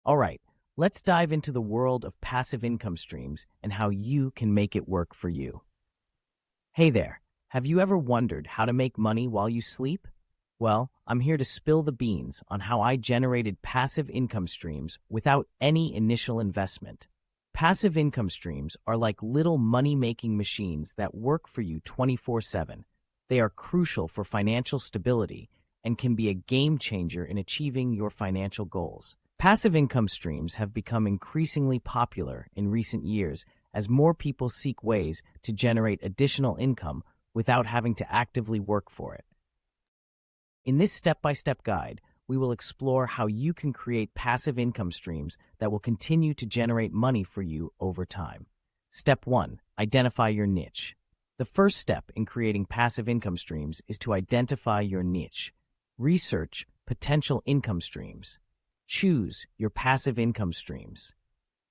All right, let's dive into the world of passive income streams and how you can make it work for you. Hey there, have you ever wondered how to make money while you sleep? Well, I'm here to spill the beans on how I generated passive income streams without any initial investment. Passive income streams are like little money-making machines that work for you 24/7. They are crucial for financial stability and can be a game changer in achieving your financial goals. Passive income streams have become increasingly popular in recent years as more people seek ways to generate additional income without having to actively work for it. In this step-by-step guide, we will explore how you can create passive income streams that will continue to generate money for you over time. Step 1. Identify your niche. The first step in creating passive income streams is to identify your niche. Research potential income streams. Choose your passive income streams.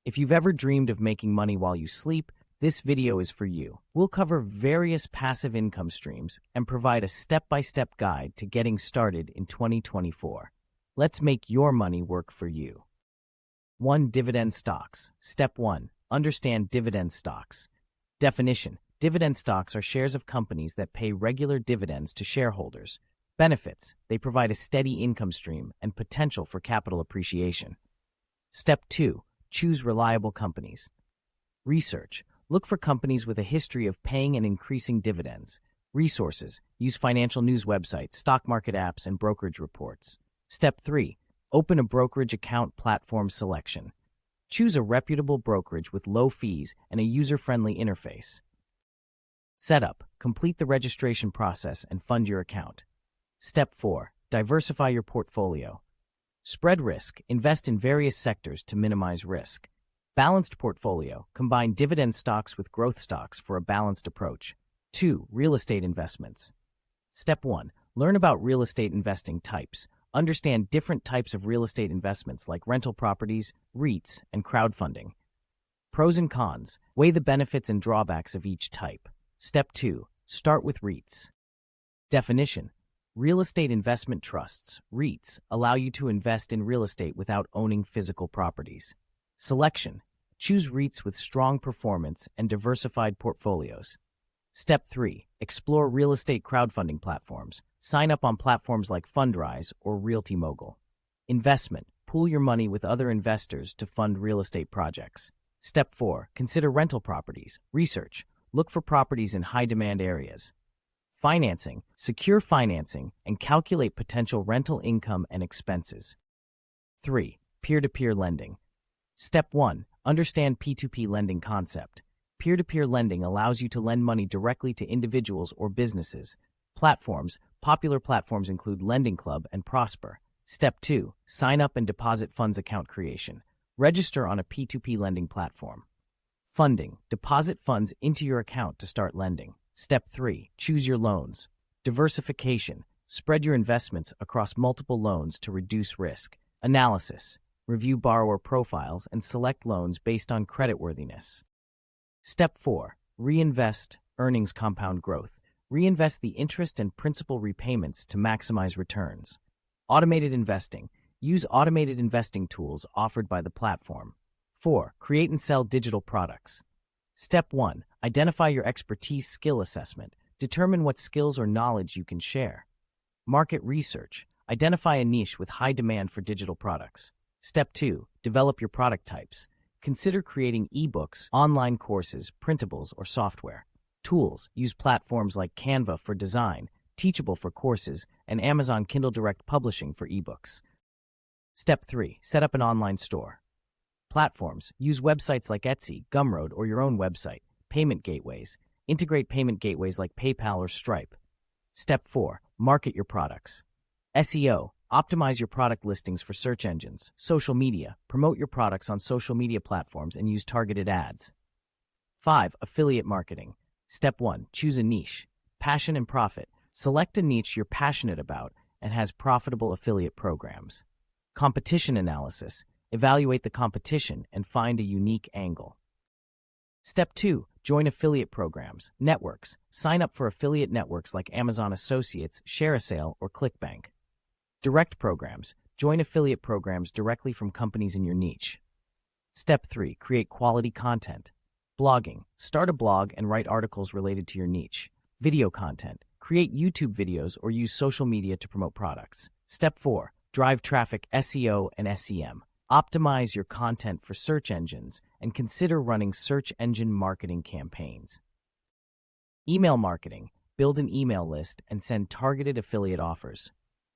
If you've ever dreamed of making money while you sleep, this video is for you. We'll cover various passive income streams and provide a step-by-step guide to getting started in 2024. Let's make your money work for you. 1. Dividend stocks. Step 1. Understand dividend stocks. Definition: dividend stocks are shares of companies that pay regular dividends to shareholders. Benefits: they provide a steady income stream and potential for capital appreciation. Step 2. Choose reliable companies. Research: look for companies with a history of paying and increasing dividends. Resources: use financial news websites, stock market apps, and brokerage reports. Step 3. Open a brokerage account. Platform selection. Choose a reputable brokerage with low fees and a user-friendly interface. Setup: complete the registration process and fund your account. Step 4. Diversify your portfolio. Spread risk. Invest in various sectors to minimize risk. Balanced portfolio. Combine dividend stocks with growth stocks for a balanced approach. 2. Real estate investments. Step 1. Learn about real estate investing types. Understand different types of real estate investments like rental properties, REITs, and crowdfunding. Pros and cons. Weigh the benefits and drawbacks of each type. Step 2. Start with REITs. Definition: real estate investment trusts, REITs, allow you to invest in real estate without owning physical properties. Selection: choose REITs with strong performance and diversified portfolios. Step 3. Explore real estate crowdfunding platforms. Sign up on platforms like Fundrise or Realty Mogul. Investment: pool your money with other investors to fund real estate projects. Step 4. Consider rental properties. Research: look for properties in high-demand areas. Financing: secure financing and calculate potential rental income and expenses. 3. Peer-to-peer lending. Step 1. Understand P2P lending concept. Peer-to-peer lending allows you to lend money directly to individuals or businesses. Popular platforms include Lending Club and Prosper. Step 2. Sign up and deposit funds account creation. Register on a P2P lending platform. Funding: deposit funds into your account to start lending. Step 3. Choose your loans. Diversification: spread your investments across multiple loans to reduce risk. Analysis: review borrower profiles and select loans based on creditworthiness. Step 4. Reinvest. Earnings compound growth. Reinvest the interest and principal repayments to maximize returns. Automated investing: use automated investing tools offered by the platform. 4. Create and sell digital products. Step 1. Identify your expertise. Skill assessment. Determine what skills or knowledge you can share. Market research. Identify a niche with high demand for digital products. Step 2. Develop your product types. Consider creating ebooks, online courses, printables, or software. Tools: use platforms like Canva for design, Teachable for courses, and Amazon Kindle Direct Publishing for ebooks. Step 3. Set up an online store. Platforms: use websites like Etsy, Gumroad, or your own website. Payment gateways: integrate payment gateways like PayPal or Stripe. Step 4. Market your products. SEO: optimize your product listings for search engines. Social media: promote your products on social media platforms and use targeted ads. 5. Affiliate marketing. Step 1. Choose a niche. Passion and profit: select a niche you're passionate about and has profitable affiliate programs. Competition analysis: evaluate the competition and find a unique angle. Step 2. Join affiliate programs, networks. Sign up for affiliate networks like Amazon Associates, ShareASale, or ClickBank. Direct programs: Join affiliate programs directly from companies in your niche. Step 3. Create quality content. Blogging. Start a blog and write articles related to your niche. Video content. Create YouTube videos or use social media to promote products. Step 4. Drive traffic, SEO and SEM. Optimize your content for search engines and consider running search engine marketing campaigns. Email marketing. Build an email list and send targeted affiliate offers.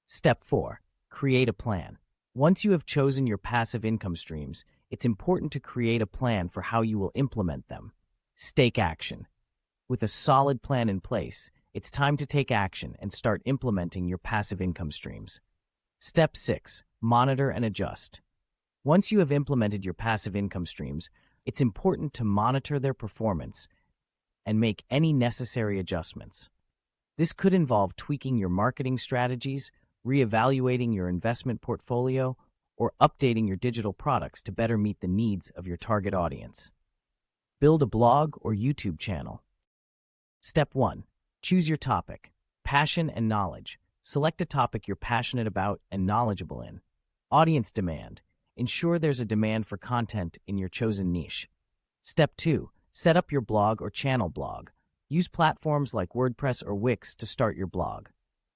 Step 4. Create a plan. Once you have chosen your passive income streams, it's important to create a plan for how you will implement them. Take action. With a solid plan in place, it's time to take action and start implementing your passive income streams. Step 6. Monitor and adjust. Once you have implemented your passive income streams, it's important to monitor their performance and make any necessary adjustments. This could involve tweaking your marketing strategies, reevaluating your investment portfolio, or updating your digital products to better meet the needs of your target audience. Build a blog or YouTube channel. Step 1. Choose your topic. Passion and knowledge. Select a topic you're passionate about and knowledgeable in. Audience demand. Ensure there's a demand for content in your chosen niche. Step 2. Set up your blog or channel blog. Use platforms like WordPress or Wix to start your blog.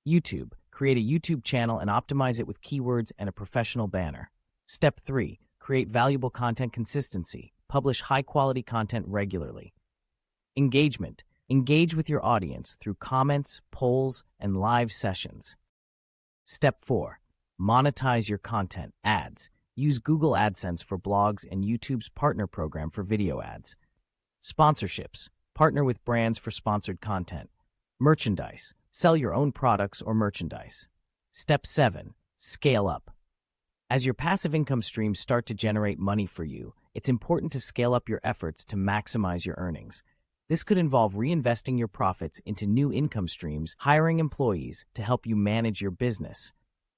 YouTube. Create a YouTube channel and optimize it with keywords and a professional banner. Step 3. Create valuable content consistency. Publish high-quality content regularly. Engagement. Engage with your audience through comments, polls, and live sessions. Step 4. Monetize your content. Ads. Use Google AdSense for blogs and YouTube's partner program for video ads. Sponsorships. Partner with brands for sponsored content. Merchandise. Sell your own products or merchandise. Step 7. Scale up. As your passive income streams start to generate money for you, it's important to scale up your efforts to maximize your earnings. This could involve reinvesting your profits into new income streams, hiring employees to help you manage your business,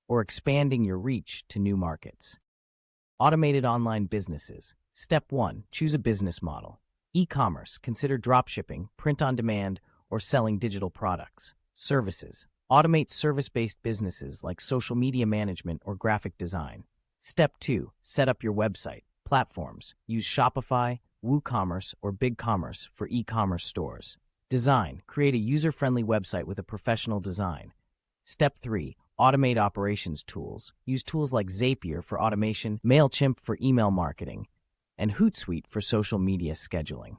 or expanding your reach to new markets. Automated online businesses. Step 1. Choose a business model. E-commerce. Consider dropshipping, print-on-demand, or selling digital products. Services. Automate service-based businesses like social media management or graphic design. Step 2. Set up your website. Platforms. Use Shopify, WooCommerce, or BigCommerce for e-commerce stores. Design. Create a user-friendly website with a professional design. Step 3. Automate operations tools. Use tools like Zapier for automation, MailChimp for email marketing, and Hootsuite for social media scheduling.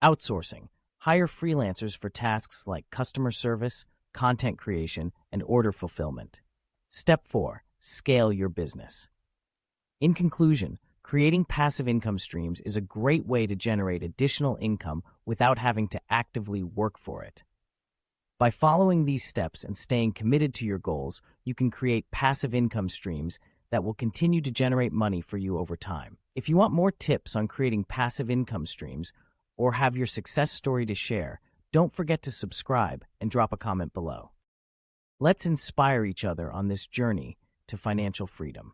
Outsourcing. Hire freelancers for tasks like customer service, content creation, and order fulfillment. Step 4. Scale your business. In conclusion, creating passive income streams is a great way to generate additional income without having to actively work for it. By following these steps and staying committed to your goals, you can create passive income streams that will continue to generate money for you over time. If you want more tips on creating passive income streams or have your success story to share, don't forget to subscribe and drop a comment below. Let's inspire each other on this journey to financial freedom.